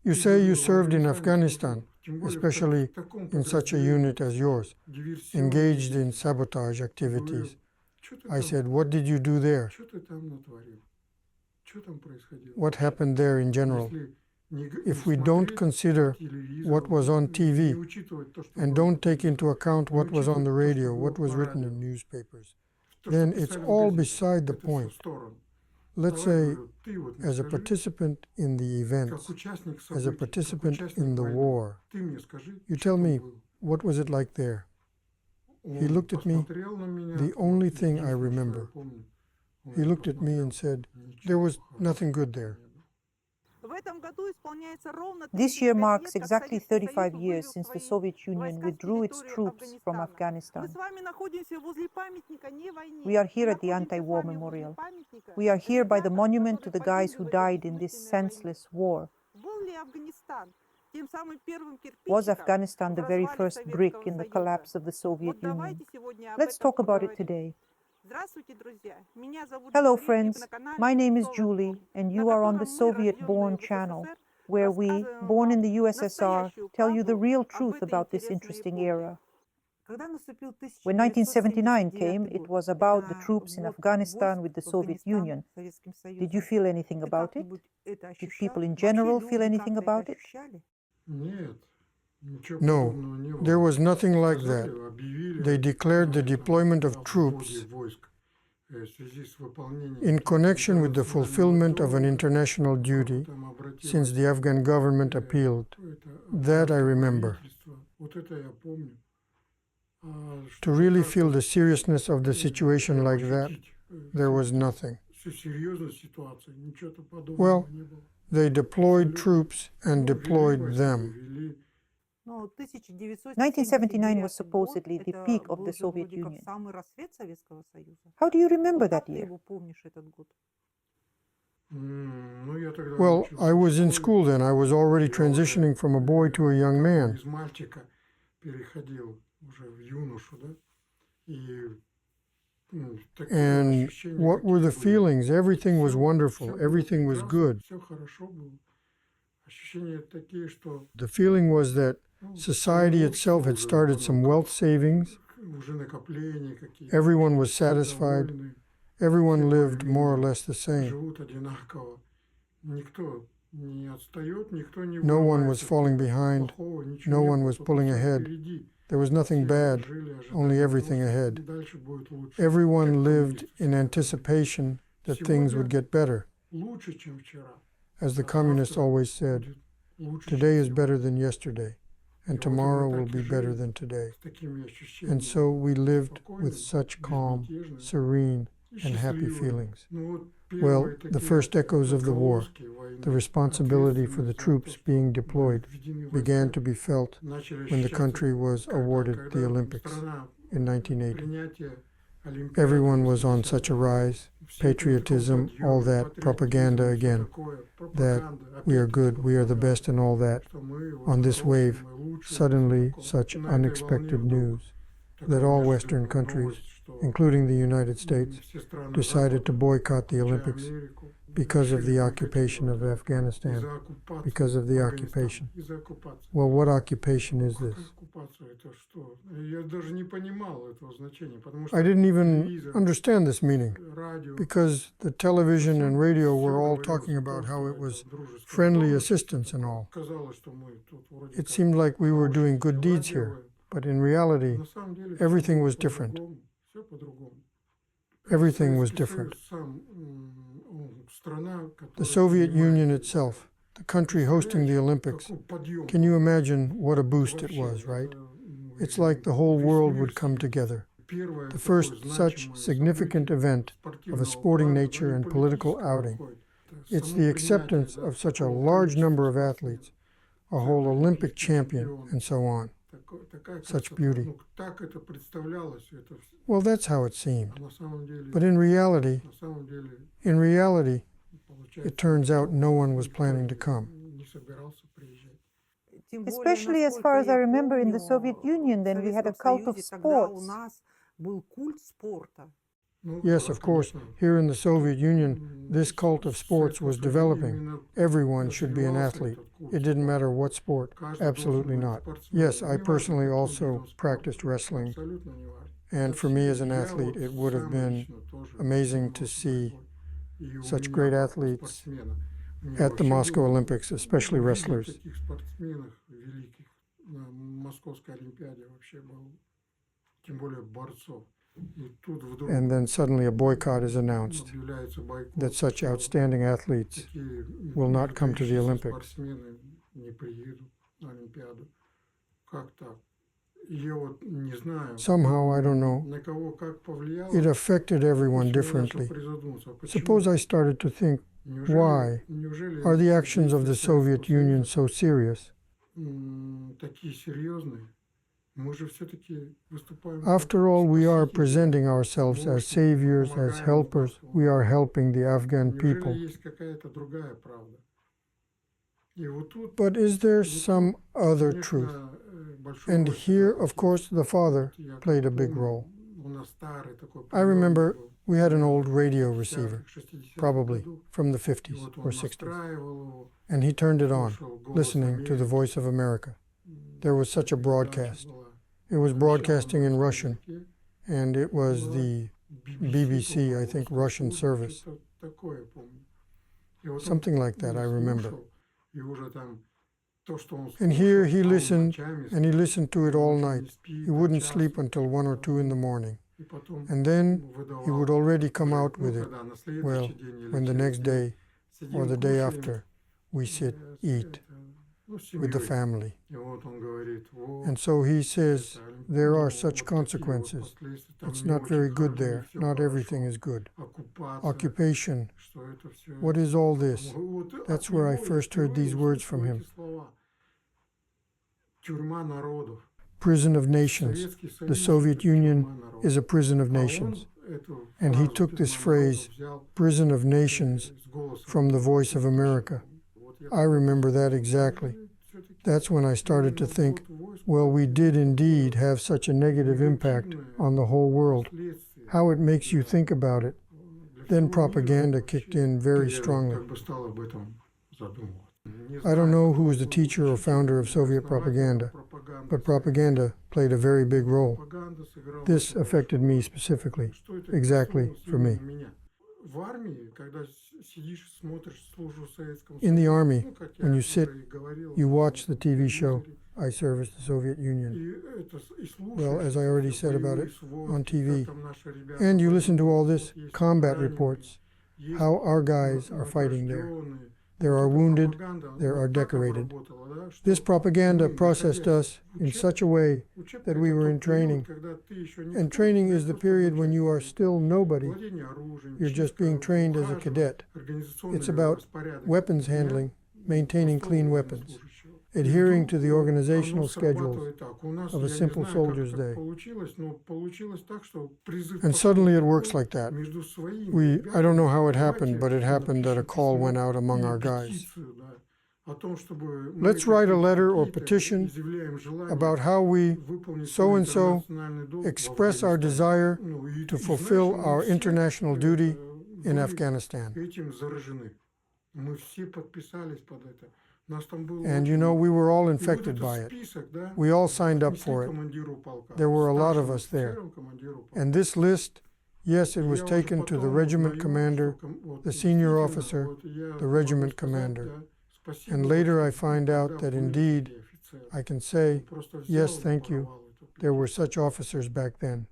You say you served in Afghanistan, especially in such a unit as yours, engaged in sabotage activities. I said, what did you do there? What happened there in general? If we don't consider what was on TV and don't take into account what was on the radio, what was written in newspapers, then it's all beside the point. Let's say, as a participant in the events, as a participant in the war, you tell me, what was it like there? He looked at me, the only thing I remember. He looked at me and said, there was nothing good there. This year marks exactly 35 years since the Soviet Union withdrew its troops from Afghanistan. We are here at the anti-war memorial. We are here by the monument to the guys who died in this senseless war. Was Afghanistan the very first brick in the collapse of the Soviet Union? Let's talk about it today. Hello friends, my name is Julie and you are on the Soviet-born channel, where we, born in the USSR, tell you the real truth about this interesting era. When 1979 came, it was about the troops in Afghanistan with the Soviet Union. Did you feel anything about it? Did people in general feel anything about it? No, there was nothing like that. They declared the deployment of troops in connection with the fulfillment of an international duty, since the Afghan government appealed. That I remember. To really feel the seriousness of the situation like that, there was nothing. Well, they deployed troops and deployed them. 1979 was supposedly the peak of the Soviet Union. How do you remember that year? Well, I was in school then. I was already transitioning from a boy to a young man. And what were the feelings? Everything was wonderful. Everything was good. The feeling was that society itself had started some wealth savings. Everyone was satisfied. Everyone lived more or less the same. No one was falling behind. No one was pulling ahead. There was nothing bad, only everything ahead. Everyone lived in anticipation that things would get better. As the communists always said, today is better than yesterday, and tomorrow will be better than today. And so we lived with such calm, serene, and happy feelings. Well, the first echoes of the war, the responsibility for the troops being deployed, began to be felt when the country was awarded the Olympics in 1980. Everyone was on such a rise, patriotism, all that, propaganda again, that we are good, we are the best and all that. On this wave, suddenly such unexpected news that all Western countries, including the United States, decided to boycott the Olympics because of the occupation of Afghanistan, because of the occupation. Well, what occupation is this? I didn't even understand this meaning, because the television and radio were all talking about how it was friendly assistance and all. It seemed like we were doing good deeds here, but in reality, everything was different. Everything was different. The Soviet Union itself, the country hosting the Olympics, can you imagine what a boost it was, right? It's like the whole world would come together. The first such significant event of a sporting nature and political outing. It's the acceptance of such a large number of athletes, a whole Olympic champion, and so on. Such beauty. Well, that's how it seemed. But in reality, it turns out no one was planning to come. Especially as far as I remember, in the Soviet Union, then we had a cult of sports. Yes, of course, here in the Soviet Union, this cult of sports was developing. Everyone should be an athlete. It didn't matter what sport. Absolutely not. Yes, I personally also practiced wrestling. And for me as an athlete, it would have been amazing to see such great athletes at the Moscow Olympics, especially wrestlers. And then suddenly a boycott is announced that such outstanding athletes will not come to the Olympics. Somehow, I don't know, it affected everyone differently. Suppose I started to think, why are the actions of the Soviet Union so serious? After all, we are presenting ourselves as saviors, as helpers. We are helping the Afghan people. But is there some other truth? And here, of course, the father played a big role. I remember we had an old radio receiver, probably from the 50s or 60s, and he turned it on, listening to the Voice of America. There was such a broadcast. It was broadcasting in Russian, and it was the BBC, I think, Russian service. Something like that, I remember. And here he listened, and he listened to it all night. He wouldn't sleep until 1 or 2 in the morning. And then he would already come out with it. Well, when the next day or the day after, we eat with the family. And so he says, there are such consequences. It's not very good there. Not everything is good. Occupation. What is all this? That's where I first heard these words from him. Prison of nations. The Soviet Union is a prison of nations. And he took this phrase, prison of nations, from the Voice of America. I remember that exactly. That's when I started to think, well, we did indeed have such a negative impact on the whole world. How it makes you think about it. Then propaganda kicked in very strongly. I don't know who was the teacher or founder of Soviet propaganda, but propaganda played a very big role. This affected me specifically, exactly for me. In the army, when you sit, you watch the TV show, I Serviced the Soviet Union. Well, as I already said about it, on TV. And you listen to all this, combat reports, how our guys are fighting there. There are wounded, there are decorated. This propaganda processed us in such a way that we were in training. And training is the period when you are still nobody. You're just being trained as a cadet. It's about weapons handling, maintaining clean weapons, adhering to the organizational schedules of a simple soldier's day. And suddenly it works like that. I don't know how it happened, but it happened that a call went out among our guys. Let's write a letter or petition about how we, so-and-so, express our desire to fulfill our international duty in Afghanistan. And you know, we were all infected by it. We all signed up for it. There were a lot of us there. And this list, yes, it was taken to the regiment commander, the senior officer, the regiment commander. And later I find out that indeed, I can say, yes, thank you. There were such officers back then.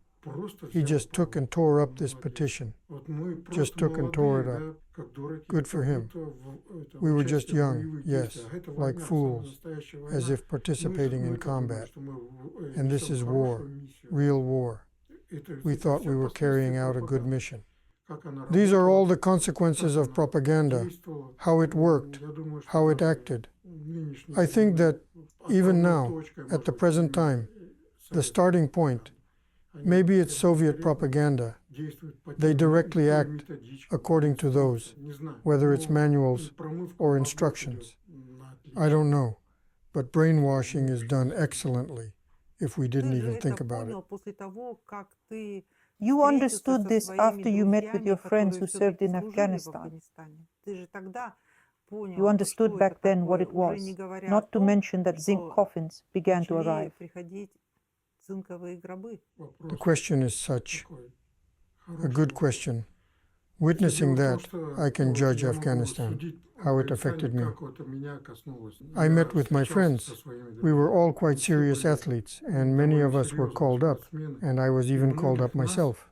He just took and tore up this petition. Just took and tore it up. Good for him. We were just young, yes, like fools, as if participating in combat. And this is war, real war. We thought we were carrying out a good mission. These are all the consequences of propaganda, how it worked, how it acted. I think that even now, at the present time, the starting point, maybe it's Soviet propaganda. They directly act according to those, whether it's manuals or instructions. I don't know, but brainwashing is done excellently if we didn't even think about it. You understood this after you met with your friends who served in Afghanistan. You understood back then what it was, not to mention that zinc coffins began to arrive. The question is such a good question. Witnessing that, I can judge Afghanistan, how it affected me. I met with my friends. We were all quite serious athletes, and many of us were called up, and I was even called up myself.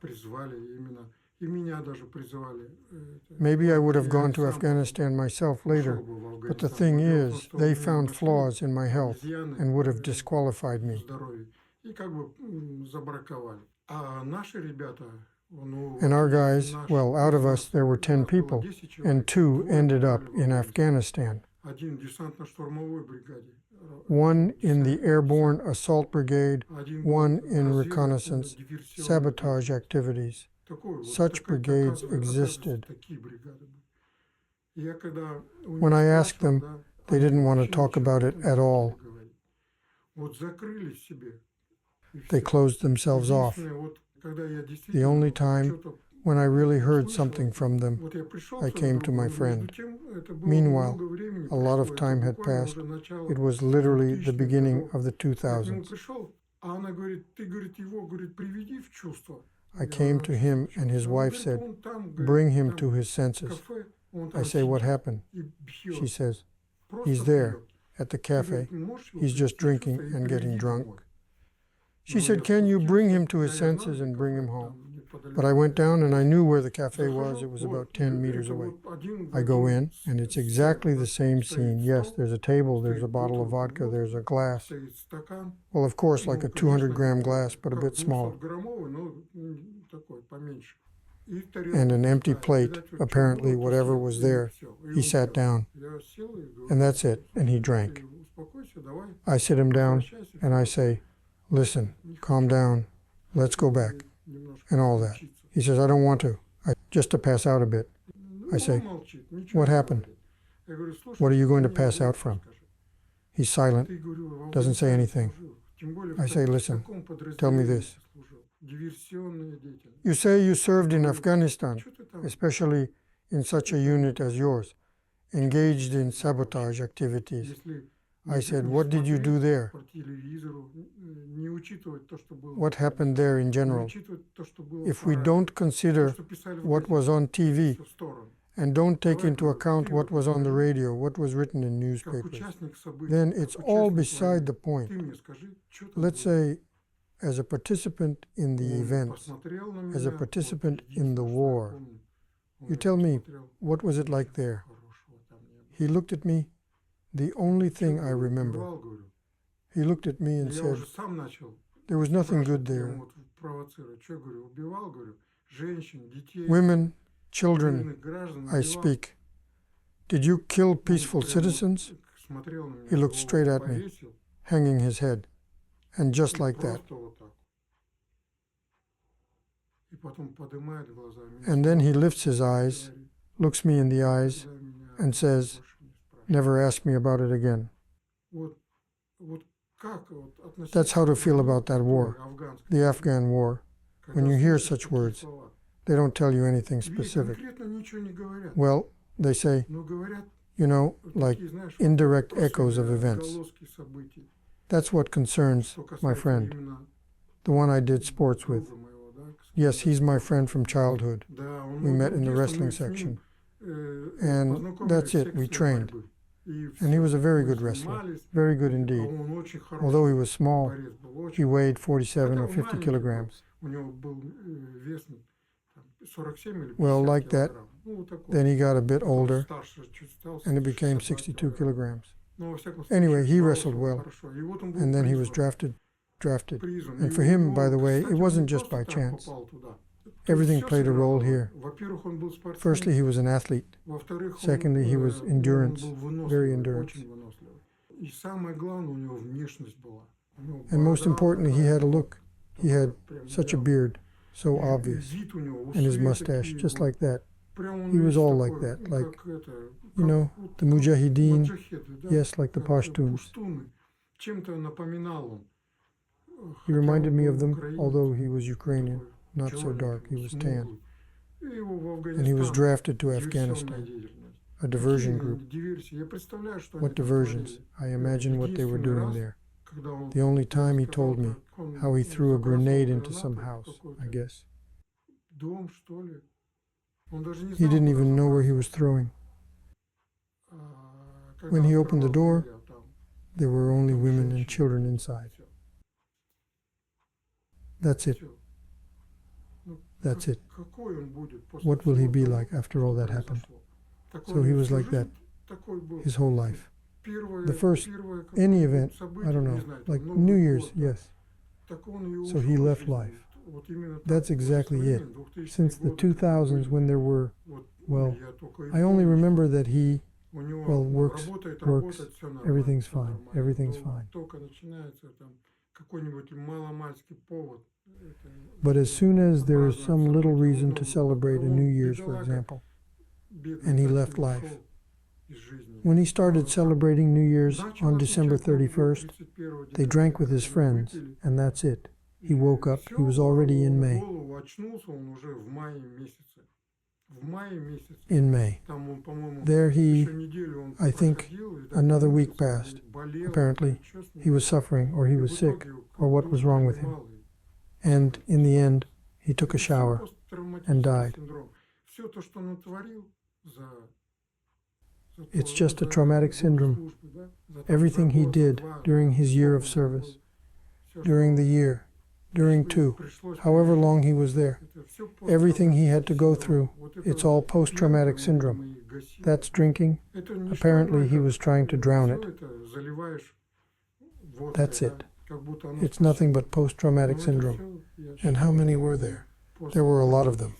Maybe I would have gone to Afghanistan myself later, but the thing is, they found flaws in my health and would have disqualified me. And our guys, well, out of us there were 10 people, and 2 ended up in Afghanistan. One in the Airborne Assault Brigade, one in reconnaissance, sabotage activities. Such brigades existed. When I asked them, they didn't want to talk about it at all. They closed themselves off. The only time when I really heard something from them, I came to my friend. Meanwhile, a lot of time had passed. It was literally the beginning of the 2000s. I came to him and his wife said, "Bring him to his senses." I say, "What happened?" She says, "He's there, at the cafe. He's just drinking and getting drunk." She said, "Can you bring him to his senses and bring him home?" But I went down and I knew where the cafe was. It was about 10 meters away. I go in and it's exactly the same scene. Yes, there's a table, there's a bottle of vodka, there's a glass. Well, of course, like a 200-gram glass, but a bit smaller. And an empty plate, apparently whatever was there. He sat down. And that's it. And he drank. I sit him down and I say, "Listen, calm down. Let's go back." And all that. He says, "I don't want to. Just to pass out a bit." I say, "What happened? What are you going to pass out from?" He's silent, doesn't say anything. I say, "Listen, tell me this. You say you served in Afghanistan, especially in such a unit as yours, engaged in sabotage activities." I said, "What did you do there? What happened there in general? If we don't consider what was on TV and don't take into account what was on the radio, what was written in newspapers, then it's all beside the point. Let's say, as a participant in the events, as a participant in the war, you tell me, what was it like there?" He looked at me. The only thing I remember, he looked at me and said, "There was nothing good there. Women, children, I speak. Did you kill peaceful citizens?" He looked straight at me, hanging his head, and just like that. And then he lifts his eyes, looks me in the eyes, and says, "Never ask me about it again." That's how to feel about that war, the Afghan war. When you hear such words, they don't tell you anything specific. Well, they say, like indirect echoes of events. That's what concerns my friend, the one I did sports with. Yes, he's my friend from childhood. We met in the wrestling section. And that's it, we trained. And he was a very good wrestler, very good indeed. Although he was small, he weighed 47 or 50 kilograms. Well, like that, then he got a bit older, and it became 62 kilograms. Anyway, he wrestled well, and then he was drafted. And for him, by the way, it wasn't just by chance. Everything played a role here. Firstly, he was an athlete. Secondly, he was endurance, very endurance. And most importantly, he had a look. He had such a beard, so obvious, and his mustache, just like that. He was all like that, like, the Mujahideen, yes, like the Pashtuns. He reminded me of them, although he was Ukrainian. not so dark, he was tan. And he was drafted to Afghanistan, a diversion group. What diversions? I imagine what they were doing there. The only time he told me how he threw a grenade into some house, I guess. He didn't even know where he was throwing. When he opened the door, there were only women and children inside. That's it. That's it. What will he be like after all that happened? So he was like that his whole life. The first, any event, I don't know, like New Year's, yes. So he left life. That's exactly it. Since the 2000s when there were, well, I only remember that he, well, works, everything's fine, everything's fine. But as soon as there is some little reason to celebrate a New Year's, for example, and he left life, when he started celebrating New Year's on December 31st, they drank with his friends, and that's it. He woke up, he was already in May. In May. There he, I think, another week passed. Apparently, he was suffering, or he was sick, or what was wrong with him. And in the end, he took a shower and died. It's just a traumatic syndrome. Everything he did during his year of service, during the year, during two, however long he was there, everything he had to go through, it's all post-traumatic syndrome. That's drinking. Apparently he was trying to drown it. That's it. It's nothing but post-traumatic syndrome. And how many were there? There were a lot of them.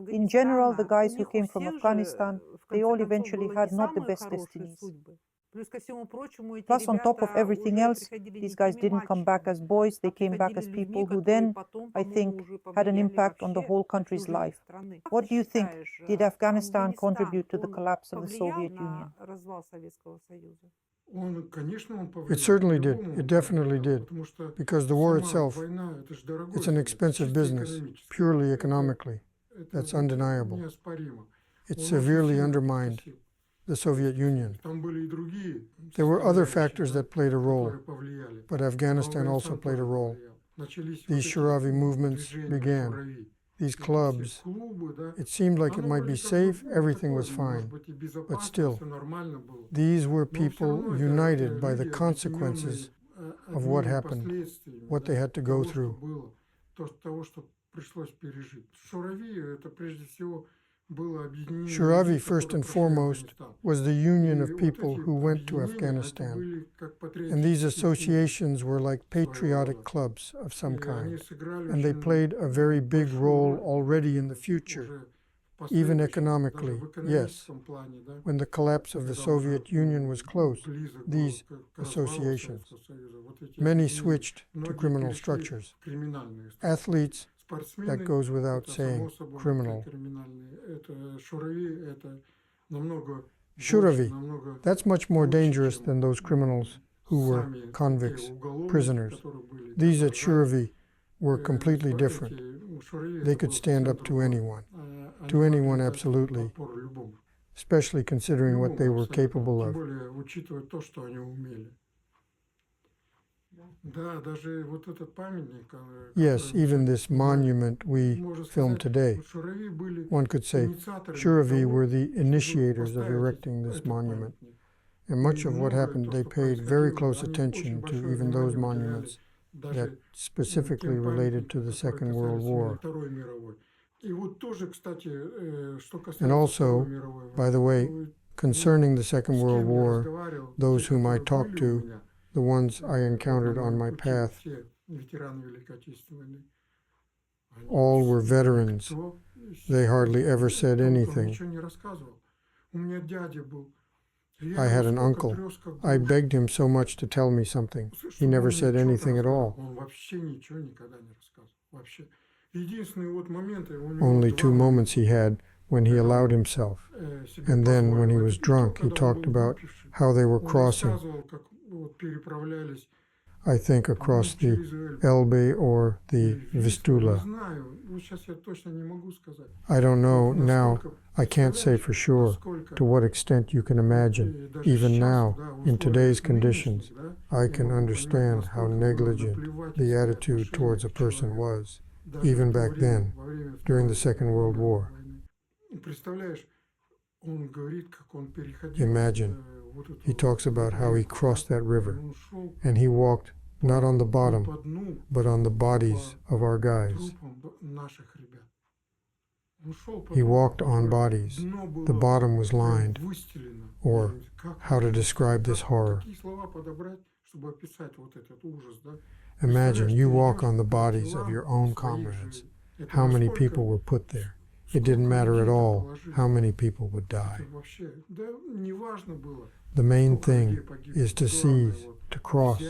In general, the guys who came from Afghanistan, they all eventually had not the best destinies. Plus, on top of everything else, these guys didn't come back as boys, they came back as people who then, I think, had an impact on the whole country's life. What do you think? Did Afghanistan contribute to the collapse of the Soviet Union? It certainly did. It definitely did. Because the war itself, it's an expensive business, purely economically. That's undeniable. It severely undermined the Soviet Union. There were other factors that played a role, but Afghanistan also played a role. These Shiravi movements began. These clubs, it seemed like it might be safe, everything was fine. But still, these were people united by the consequences of what happened, what they had to go through. Shiravi, first and foremost, was the union of people who went to Afghanistan. And these associations were like patriotic clubs of some kind. And they played a very big role already in the future, even economically, yes. When the collapse of the Soviet Union was close, these associations, many switched to criminal structures. Athletes, that goes without saying, criminal. Shuravi, that's much more dangerous than those criminals who were convicts, prisoners. These at Shuravi were completely different. They could stand up to anyone absolutely, especially considering what they were capable of. Yes, even this monument we filmed today, one could say Shuravi were the initiators of erecting this monument. And much of what happened, they paid very close attention to even those monuments that specifically related to the Second World War. And also, by the way, concerning the Second World War, those whom I talked to, the ones I encountered on my path, all were veterans. They hardly ever said anything. I had an uncle. I begged him so much to tell me something. He never said anything at all. Only 2 moments he had when he allowed himself. And then when he was drunk, he talked about how they were crossing, I think, across the Elbe or the Vistula. I don't know now, I can't say for sure to what extent you can imagine. Even now, in today's conditions, I can understand how negligent the attitude towards a person was, even back then, during the Second World War. Imagine, he talks about how he crossed that river, and he walked not on the bottom, but on the bodies of our guys. He walked on bodies. The bottom was lined, or how to describe this horror. Imagine you walk on the bodies of your own comrades. How many people were put there? It didn't matter at all how many people would die. The main thing is to seize, to cross,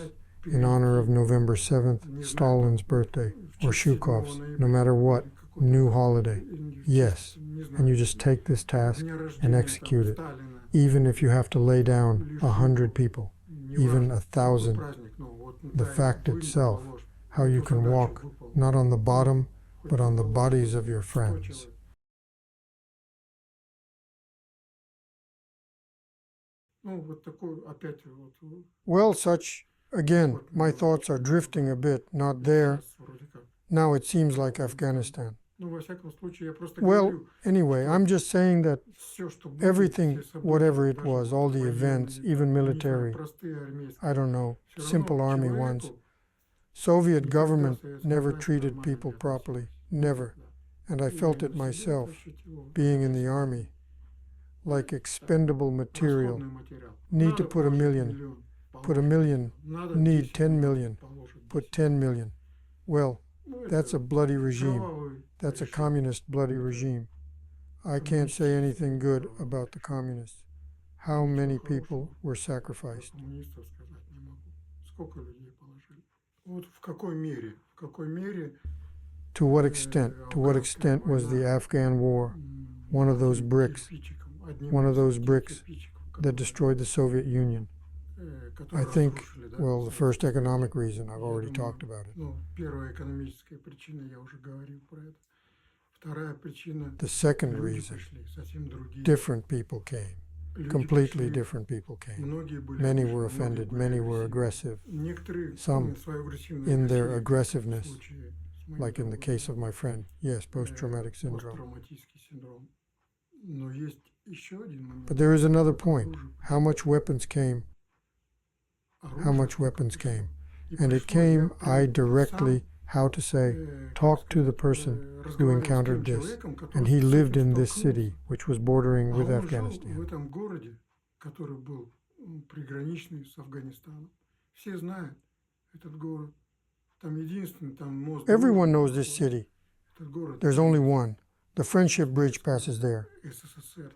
in honor of November 7th, Stalin's birthday, or Shukov's, no matter what, new holiday. Yes, and you just take this task and execute it, even if you have to lay down 100 people, even 1,000. The fact itself, how you can walk not on the bottom, but on the bodies of your friends. Well, such, again, my thoughts are drifting a bit, not there. Now it seems like Afghanistan. Well, anyway, I'm just saying that everything, whatever it was, all the events, even military, I don't know, simple army ones, Soviet government never treated people properly, never. And I felt it myself, being in the army, like expendable material. Need to put 1 million, put 1 million, need 10 million, put 10 million. Well, that's a bloody regime. That's a communist bloody regime. I can't say anything good about the communists. How many people were sacrificed? To what extent? To what extent was the Afghan War one of those bricks that destroyed the Soviet Union? I think, well, the first economic reason, I've already talked about it. The second reason, different people came. Completely different people came. Many were offended, many were aggressive. Some, in their aggressiveness, like in the case of my friend, yes, post-traumatic syndrome. But there is another point. How much weapons came? How much weapons came? And it came, I directly, how to say, talked to the person who encountered this. And he lived in this city, which was bordering with Afghanistan. Everyone knows this city. There's only one. The Friendship Bridge passes there.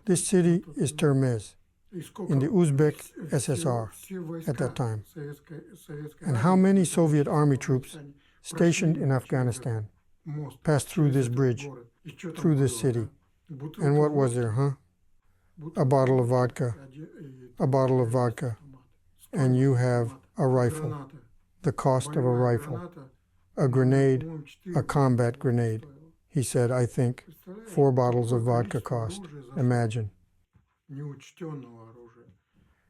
This city is Termez, in the Uzbek SSR at that time. And how many Soviet army troops stationed in Afghanistan passed through this bridge, through this city? And what was there, huh? A bottle of vodka, and you have a rifle, the cost of a rifle, a grenade, a combat grenade. He said, I think, 4 bottles of vodka cost. Imagine.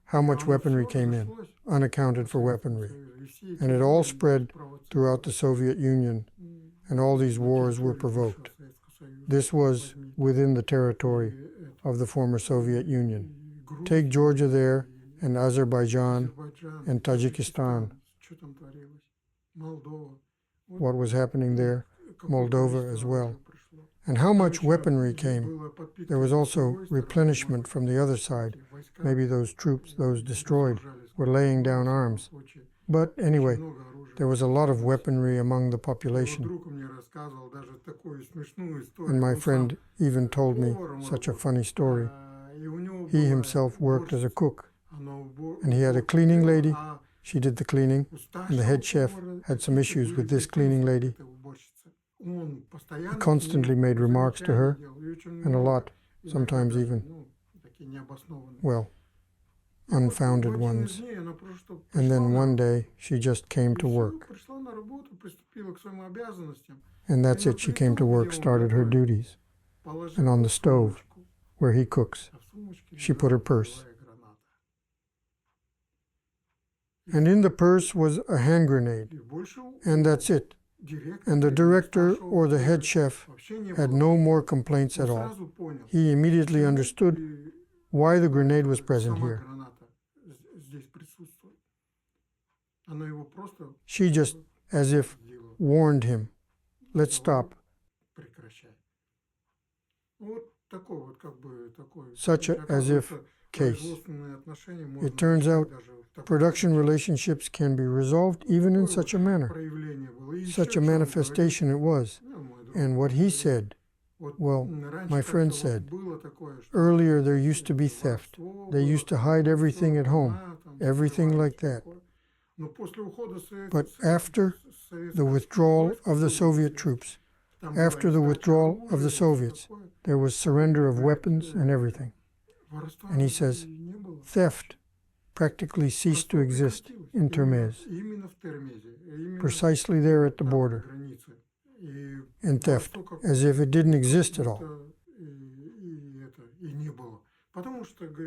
How much weaponry came in, unaccounted for weaponry. And it all spread throughout the Soviet Union, and all these wars were provoked. This was within the territory of the former Soviet Union. Take Georgia there, and Azerbaijan, and Tajikistan. What was happening there? Moldova as well. And how much weaponry came? There was also replenishment from the other side. Maybe those troops, those destroyed, were laying down arms. But anyway, there was a lot of weaponry among the population. And my friend even told me such a funny story. He himself worked as a cook, and he had a cleaning lady. She did the cleaning, and the head chef had some issues with this cleaning lady. He constantly made remarks to her, and a lot, sometimes even, well, unfounded ones. And then one day she just came to work. And that's it, she came to work, started her duties. And on the stove, where he cooks, she put her purse. And in the purse was a hand grenade. And that's it. And the director or the head chef had no more complaints at all. He immediately understood why the grenade was present here. She just, as if, warned him, let's stop. Such a as if case. It turns out production relationships can be resolved even in such a manner. Such a manifestation it was. And what he said, well, my friend said, earlier there used to be theft. They used to hide everything at home, everything like that. But after the withdrawal of the Soviet troops, after the withdrawal of the Soviets, there was surrender of weapons and everything. And he says, theft practically ceased to exist in Termez, precisely there at the border. And theft, as if it didn't exist at all.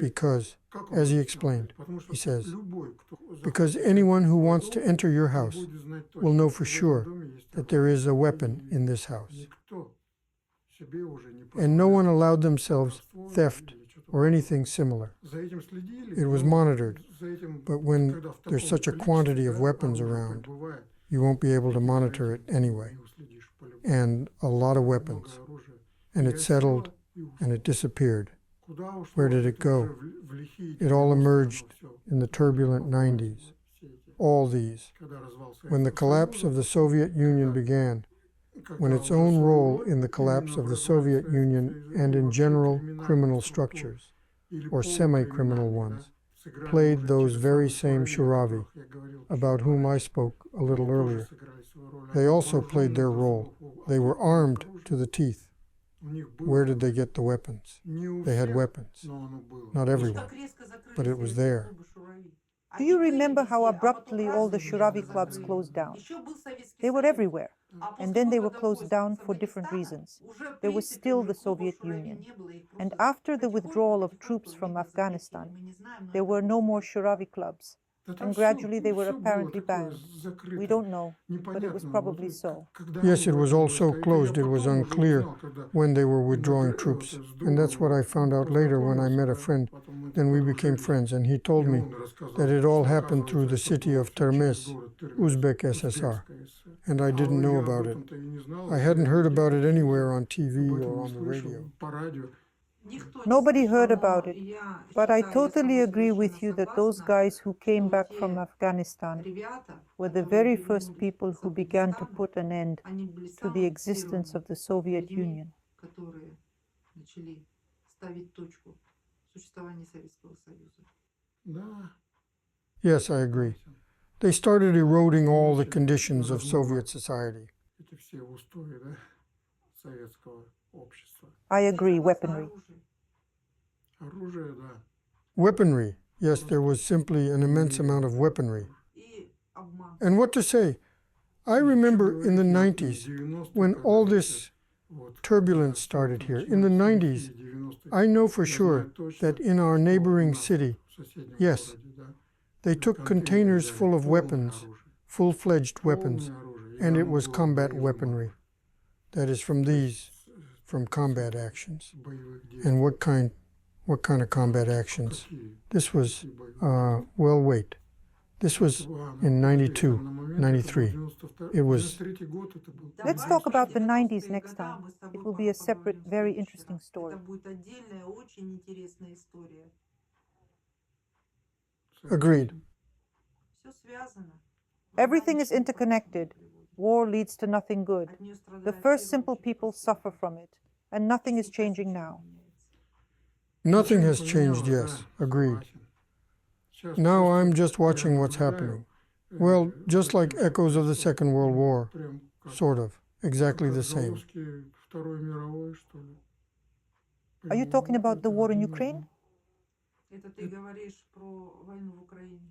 Because, as he explained, he says, because anyone who wants to enter your house will know for sure that there is a weapon in this house. And no one allowed themselves theft or anything similar. It was monitored, but when there's such a quantity of weapons around, you won't be able to monitor it anyway. And a lot of weapons. And it settled and it disappeared. Where did it go? It all emerged in the turbulent 90s. All these. When the collapse of the Soviet Union began, when its own role in the collapse of the Soviet Union and in general criminal structures, or semi-criminal ones, played those very same Shuravi, about whom I spoke a little earlier. They also played their role. They were armed to the teeth. Where did they get the weapons? They had weapons. Not everyone, but it was there. Do you remember how abruptly all the Shuravi clubs closed down? They were everywhere, and then they were closed down for different reasons. There was still the Soviet Union. And after the withdrawal of troops from Afghanistan, there were no more Shuravi clubs. And gradually they were apparently banned. We don't know, but it was probably so. Yes, it was all so closed, it was unclear when they were withdrawing troops. And that's what I found out later when I met a friend. Then we became friends, and he told me that it all happened through the city of Termez, Uzbek SSR. And I didn't know about it. I hadn't heard about it anywhere on TV or on the radio. Nobody heard about it, but I totally agree with you that those guys who came back from Afghanistan were the very first people who began to put an end to the existence of the Soviet Union. Yes, I agree. They started eroding all the conditions of Soviet society. I agree, weaponry. Weaponry. Yes, there was simply an immense amount of weaponry. And what to say? I remember in the 90s, when all this turbulence started here, in the 90s, I know for sure that in our neighboring city, yes, they took containers full of weapons, full-fledged weapons, and it was combat weaponry. That is from combat actions. And what kind of combat actions? This was, well, wait. This was in 92, 93. It was... Let's talk about the 90s next time. It will be a separate, very interesting story. Agreed. Everything is interconnected. War leads to nothing good. The first simple people suffer from it, and nothing is changing now. Nothing has changed, yes. Agreed. Now I'm just watching what's happening. Well, just like echoes of the Second World War. Sort of. Exactly the same. Are you talking about the war in Ukraine?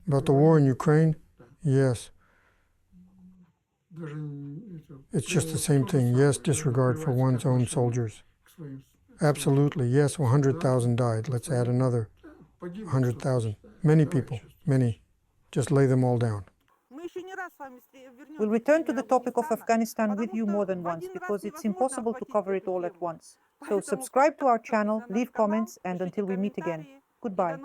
About the war in Ukraine? Yes. It's just the same thing. Yes, disregard for one's own soldiers. Absolutely. Yes, 100,000 died. Let's add another 100,000. Many people. Many. Just lay them all down. We'll return to the topic of Afghanistan with you more than once because it's impossible to cover it all at once. So subscribe to our channel, leave comments, and until we meet again, goodbye.